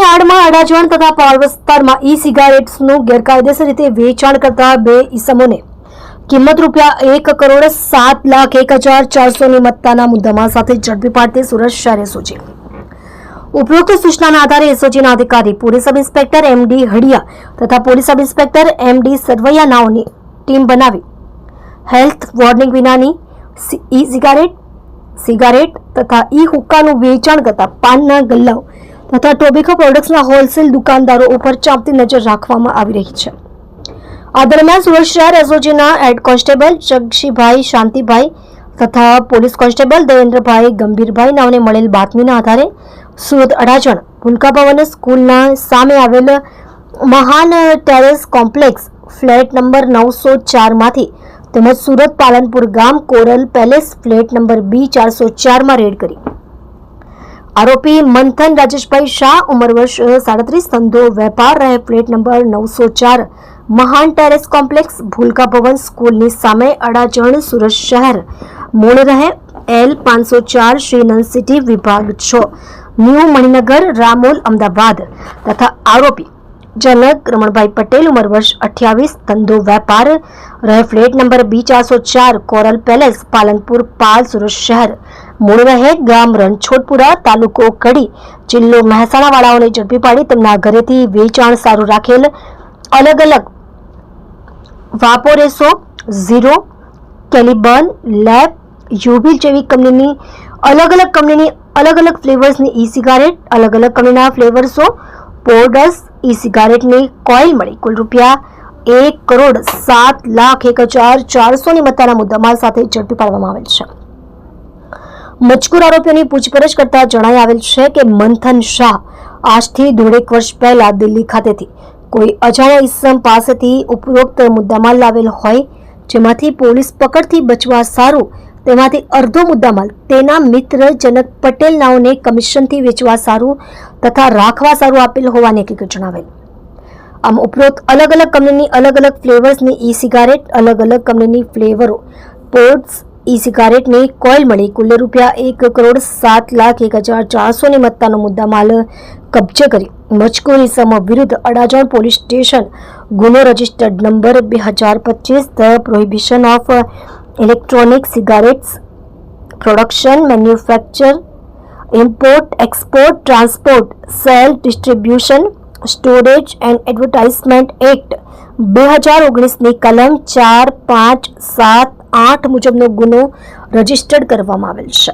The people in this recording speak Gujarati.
વલસાડમાં અડાજણ તથા પાલ વિસ્તારમાં ઈ સિગારેટ્સનું ગેરકાયદેસર રીતે વેચાણ કરતા બે ઈસમોને કિંમત ₹1,07,01,400ની મત્તાના મુદ્દામાલ સાથે ઝડપી પાડતી સુરત શહેર એસઓજી ઉપરોક્ત સૂચનાના આધારે એસઓજીના અધિકારી police sub inspector MD Hadiya તથા police sub inspector MD Sarvaiya નાઓની ટીમ બનાવી હેલ્થ વોર્નિંગ વિનાની ઈ સિગારેટ તથા ઈ હુક્કાનું વેચાણ કરતા પાનના ગલ્લાઓ તથા ટોબેકો પ્રોડક્ટ્સના હોલસેલ દુકાનદારો ઉપર ચાંપતી નજર રાખવામાં આવી રહી છે। આ દરમિયાન સુરત શહેર એસઓજીના હેડ કોન્સ્ટેબલ જગશીભાઈ શાંતિભાઈ તથા પોલીસ કોન્સ્ટેબલ દેવેન્દ્રભાઈ ગંભીરભાઈ નાઓને મળેલ બાતમીના આધારે સુરત અડાજણ ભૂલકા ભવન સ્કૂલના સામે આવેલ મહાન ટેરેસ કોમ્પ્લેક્સ ફ્લેટ નંબર 904 માંથી તેમજ સુરત પાલનપુર ગામ coral palace flat number B404 માં રેડ કરી આરોપી મંથન રાજેશભાઈ શાહ ઉંમર વર્ષ 37 ધંધો વેપાર રહે ફ્લેટ નંબર 904 મહાન ટેરેસ કોમ્પ્લેક્સ ભૂલકા ભવન સ્કૂલની સામે અડાજણ સુરત શહેર મૂળ રહે L504 શ્રીનંદ સિટી વિભાગ 6 ન્યૂ મણિનગર રામોલ અમદાવાદ તથા આરોપી જનક રમણભાઈ પટેલ ઉંમર વર્ષ 28 ધંધો વેપાર રહે flat number B404 Coral Palace Palanpur Pal Surat શહેર મૂળ રહે ગામ રણછોડપુરા તાલુકો કડી જિલ્લો મહેસાણા વાળાઓને ઝડપી પાડી તેમના ઘરેથી વેચાણ સારું રાખેલ અલગ અલગ વાપોરેસો ઝીરો કેલિબર્ન લેબ યુબી જેવી કંપનીની અલગ અલગ ફ્લેવર્સની ઈ સિગારેટ અલગ અલગ કંપનીના ફ્લેવર્સો પોર્ડસ ઈ સિગારેટની કોઇલ મળી કુલ ₹1,07,01,400ની મત્તાના મુદ્દામાલ સાથે ઝડપી પાડવામાં આવેલ છે। મજકૂર આરોપીઓની પૂછપરછ કરતા જણાઈ આવેલ છે કે મંથન શાહ આજથી 1.5 વર્ષ પહેલા દિલ્હી ખાતેથી કોઈ અજાણ્યા ઈસમ પાસેથી ઉપરોક્ત મુદ્દામાલ લાવેલ હોય જેમાંથી પોલીસ પકડથી બચવા સારું તેમાંથી અડધો મુદ્દામાલ તેના મિત્ર જનક પટેલ નાઓને કમિશનથી વેચવા સારું તથા રાખવા સારું આપેલ હોવાની હકીકત જણાવેલ। આમ ઉપરોક્ત અલગ અલગ કંપનીની અલગ અલગ ફ્લેવર્સની ઈ સિગારેટ અલગ અલગ કંપનીની ફ્લેવરો પોર્ડ્સ ઈ સિગારેટની કોઇલ મળી કુલ ₹1,07,01,400ની મત્તાનો મુદ્દામાલ કબજે કરી મજકૂર ઇસમ વિરુદ્ધ અડાજણ પોલીસ સ્ટેશન ગુનો registered number 2025 the Prohibition of Electronic Cigarettes Production Manufacture Import Export Transport Sale Distribution Storage and Advertisement Act 2019ની કલમ 4, 5, 7, 8 મુજબનો ગુનો રજિસ્ટર્ડ કરવામાં આવેલ છે।